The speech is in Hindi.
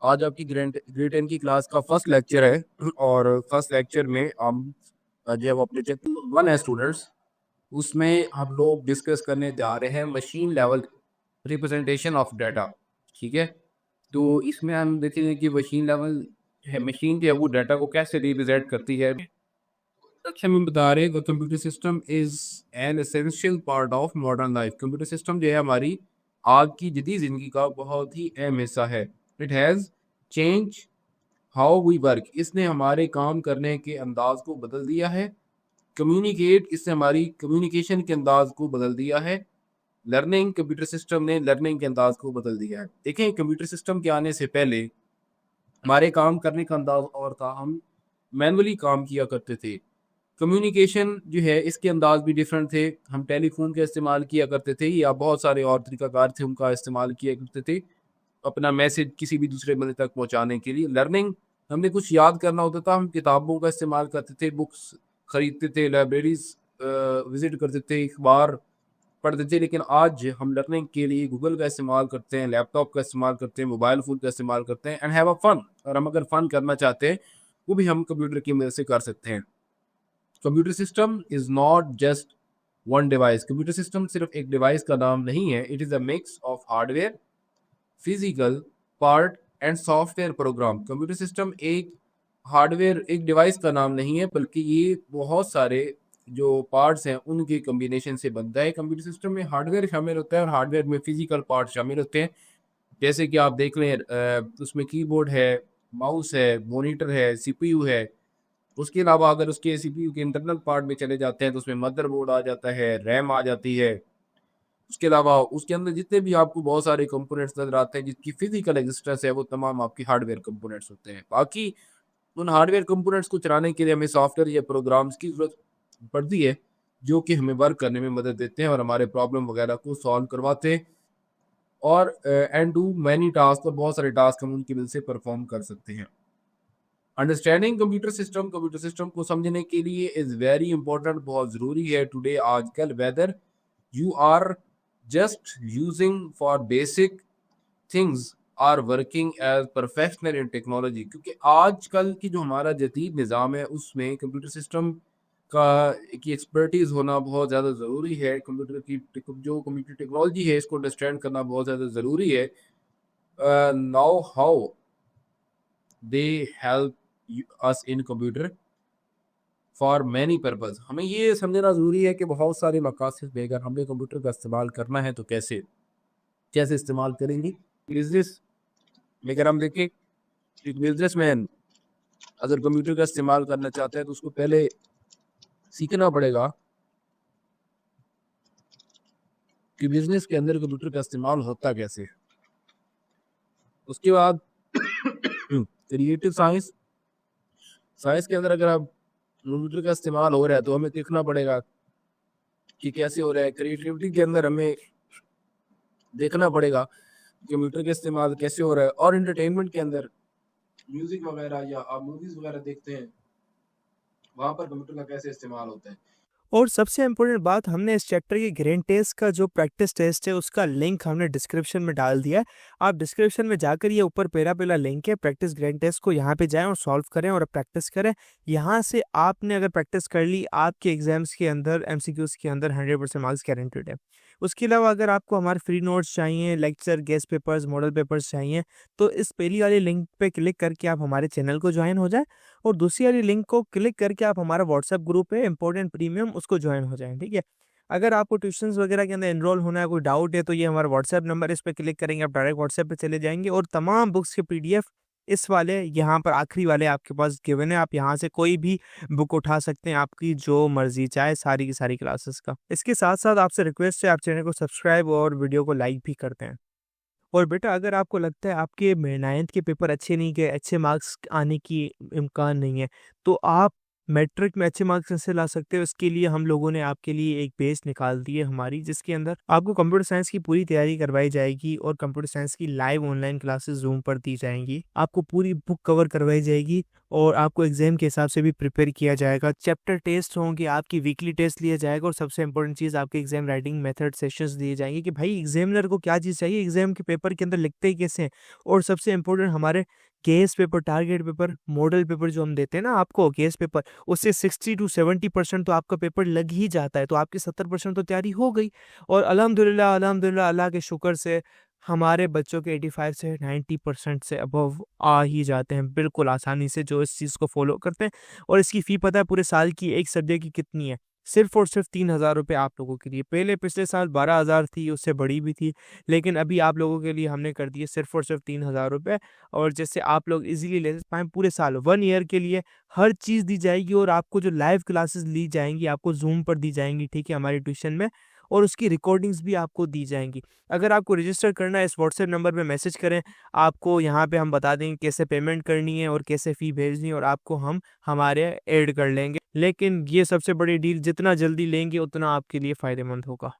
आज आपकी ग्रेड 10 की क्लास का फर्स्ट लेक्चर है और फर्स्ट लेक्चर में हम जब अपने चैप्टर 1 है स्टूडेंट्स, उसमें हम लोग डिस्कस करने जा रहे हैं machine level representation of data. ठीक है, तो इसमें हम देखेंगे कि मशीन लेवल है, मशीन जो है वो डाटा को कैसे रिप्रेजेंट करती है। हम बता रहे हैं computer system is an essential part of modern life. Computer system जो है हमारी आज की जदीद जिंदगी का बहुत ही अहम हिस्सा है। It has change how we work, इसने हमारे काम करने के अंदाज को बदल दिया है। कम्युनिकेट, इससे हमारी कम्युनिकेशन के अंदाज को बदल दिया है। लर्निंग, कंप्यूटर सिस्टम ने लर्निंग के अंदाज को बदल दिया है। देखें, कंप्यूटर सिस्टम के आने से पहले हमारे काम करने का अंदाज और था, हम मैनुअली काम किया करते थे। कम्युनिकेशन जो है इसके अंदाज भी डिफरेंट थे। हम टेलीफोन का इस्तेमाल किया करते थे या बहुत सारे और तरीकाकार थे उनका इस्तेमाल किया करते थे अपना मैसेज किसी भी दूसरे बंदे तक पहुंचाने के लिए। लर्निंग, हमने कुछ याद करना होता था, हम किताबों का इस्तेमाल करते थे, बुक्स खरीदते थे, लाइब्रेरीज विजिट करते थे, अखबार पढ़ते थे। लेकिन आज हम लर्निंग के लिए गूगल का इस्तेमाल करते हैं, लैपटॉप का इस्तेमाल करते हैं, मोबाइल फ़ोन का इस्तेमाल करते हैं एंड हैव अ फन। और हम अगर फ़न करना चाहते हैं वो भी हम कंप्यूटर की मदद से कर सकते हैं। Computer system is not just one device. Computer system सिर्फ एक डिवाइस का नाम नहीं है। It is a mix of hardware, physical part and software program. Computer system एक हार्डवेयर, एक डिवाइस का नाम नहीं है, बल्कि ये बहुत सारे जो पार्ट्स हैं उनके कम्बिनेशन से बनता है। कंप्यूटर सिस्टम में हार्डवेयर शामिल होता है और हार्डवेयर में फिजिकल पार्ट शामिल होते हैं। जैसे कि आप देख लें, उसमें कीबोर्ड है, माउस है, मॉनिटर है, सीपीयू है। उसके अलावा अगर उसके सीपीयू के इंटरनल पार्ट में चले जाते हैं तो उसमें मदरबोर्ड आ जाता है, रैम आ जाती है। उसके अलावा उसके अंदर जितने भी आपको बहुत सारे कंपोनेंट्स नजर आते हैं जिसकी फिजिकल एग्जिस्टेंस है, वो तमाम आपकी हार्डवेयर कंपोनेंट्स होते हैं। बाकी उन हार्डवेयर कंपोनेंट्स को चलाने के लिए हमें सॉफ्टवेयर या प्रोग्राम्स की जरूरत पड़ती है, जो कि हमें वर्क करने में मदद देते हैं और हमारे प्रॉब्लम वगैरह को सॉल्व करवाते हैं और एंड डू मैनी टास्क, और बहुत सारे टास्क हम उनकी मदद से परफॉर्म कर सकते हैं। अंडरस्टैंडिंग कंप्यूटर सिस्टम को समझने के लिए इज़ वेरी इंपॉर्टेंट, बहुत ज़रूरी है टुडे, आजकल। Whether you are just using for basic things are working as professional in technology, क्योंकि आजकल की जो हमारा जदीद निज़ाम है उसमें कंप्यूटर सिस्टम का की एक्सपर्टीज़ होना बहुत ज़्यादा ज़रूरी है। कंप्यूटर की जो कंप्यूटर टेक्नोलॉजी है इसको अंडरस्टैंड करना बहुत ज़्यादा ज़रूरी है। Now how they help us in computer for many purpose, हमें ये समझना ज़रूरी है कि बहुत सारे मकासद में अगर हमने कंप्यूटर का इस्तेमाल करना है तो कैसे कैसे इस्तेमाल करेंगे। बिजनेस में अगर हम देखें, एक बिजनेसमैन अगर कंप्यूटर का इस्तेमाल करना चाहता है तो उसको पहले सीखना पड़ेगा कि बिजनेस के अंदर कंप्यूटर का इस्तेमाल होता कैसे है। उसके बाद क्रिएटिव साइंस, साइंस के अंदर अगर आप कंप्यूटर का इस्तेमाल हो रहा है तो हमें देखना पड़ेगा कि कैसे हो रहा है। क्रिएटिविटी के अंदर हमें देखना पड़ेगा कंप्यूटर का इस्तेमाल कैसे हो रहा है। और एंटरटेनमेंट के अंदर म्यूजिक वगैरह या आप मूवीज वगैरह देखते हैं, वहां पर कंप्यूटर का कैसे इस्तेमाल होता है। और सबसे इम्पोर्टेंट बात, हमने इस चैप्टर के ग्रेड टेस्ट का जो प्रैक्टिस टेस्ट है उसका लिंक हमने डिस्क्रिप्शन में डाल दिया है। आप डिस्क्रिप्शन में जाकर ये ऊपर पहला लिंक है प्रैक्टिस ग्रेड टेस्ट को, यहाँ पे जाएं और सॉल्व करें और प्रैक्टिस करें। यहाँ से आपने अगर प्रैक्टिस कर ली, आपके एग्जाम्स के अंदर एमसीक्यूज के अंदर 100% मार्क्स गारंटेड है। उसके अलावा अगर आपको हमारे फ्री नोट्स चाहिए, lecture, guest papers, model papers चाहिए, तो इस पहली वाली लिंक पे क्लिक करके आप हमारे चैनल को ज्वाइन हो जाए और दूसरी वाली लिंक को क्लिक करके आप हमारा व्हाट्सएप ग्रुप है इम्पोर्टेंट प्रीमियम, उसको ज्वाइन हो जाएं। ठीक है, अगर आपको ट्यूशंस वगैरह के अंदर एनरोल होना है, कोई डाउट है, तो ये हमारा व्हाट्सएप नंबर है, इस पर क्लिक करेंगे आप डायरेक्ट व्हाट्सएप पे चले जाएंगे और तमाम बुक्स के पीडीएफ इस वाले यहाँ पर आखिरी वाले आपके पास गिवन है। आप यहाँ से कोई भी बुक उठा सकते हैं, आपकी जो मर्जी चाहे, सारी की सारी क्लासेस का। इसके साथ साथ आपसे रिक्वेस्ट है, आप चैनल को सब्सक्राइब और वीडियो को लाइक भी करते हैं। और बेटा, अगर आपको लगता है आपके 9th के पेपर अच्छे नहीं गए, अच्छे मार्क्स आने की इम्कान नहीं है, तो आप मैट्रिक में अच्छे मार्क्स कैसे ला सकते हो, इसके लिए हम लोगों ने आपके लिए एक पेज निकाल दी है हमारी, जिसके अंदर आपको कंप्यूटर साइंस की पूरी तैयारी करवाई जाएगी और कंप्यूटर साइंस की लाइव ऑनलाइन क्लासेस ज़ूम पर दी जाएंगी। आपको पूरी बुक कवर करवाई जाएगी और आपको एग्जाम के हिसाब से भी प्रिपेयर किया जाएगा। चैप्टर टेस्ट होंगे, आपकी वीकली टेस्ट लिया जाएगा और सबसे इंपॉर्टेंट चीज़ आपके एग्जाम राइटिंग मेथड सेशंस दिए जाएंगे कि भाई एग्जामिनर को क्या चीज़ चाहिए, एग्जाम के पेपर के अंदर लिखते ही कैसे हैं। और सबसे इंपॉर्टेंट हमारे case paper, target paper, model paper जो हम देते हैं ना आपको केस पेपर, उससे 60 to 70% तो आपका पेपर लग ही जाता है, तो आपकी 70% तो तैयारी हो गई। और अल्हम्दुलिल्लाह अल्हम्दुलिल्लाह अल्लाह के शुक्र से हमारे बच्चों के 85 से 90% से अबव आ ही जाते हैं बिल्कुल आसानी से, जो इस चीज़ को फॉलो करते हैं। और इसकी फ़ी पता है पूरे साल की एक सब्जेक्ट की कितनी है? सिर्फ और सिर्फ 3,000 रुपये आप लोगों के लिए। पहले पिछले साल 12,000 थी, उससे बड़ी भी थी, लेकिन अभी आप लोगों के लिए हमने कर दी है सिर्फ और सिर्फ 3,000 रुपये। और जिससे आप लोग इजीली ले पाएँ पूरे साल 1 ईयर के लिए हर चीज़ दी जाएगी। और आपको जो लाइव क्लासेस ली जाएंगी आपको जूम पर दी जाएंगी, ठीक है, हमारी ट्यूशन में, और उसकी रिकॉर्डिंग्स भी आपको दी जाएंगी। अगर आपको रजिस्टर करना है इस व्हाट्सएप नंबर पे मैसेज करें, आपको यहाँ पे हम बता देंगे कैसे पेमेंट करनी है और कैसे फ़ी भेजनी है, और आपको हम हमारे ऐड कर लेंगे। लेकिन ये सबसे बड़ी डील, जितना जल्दी लेंगे उतना आपके लिए फ़ायदेमंद होगा।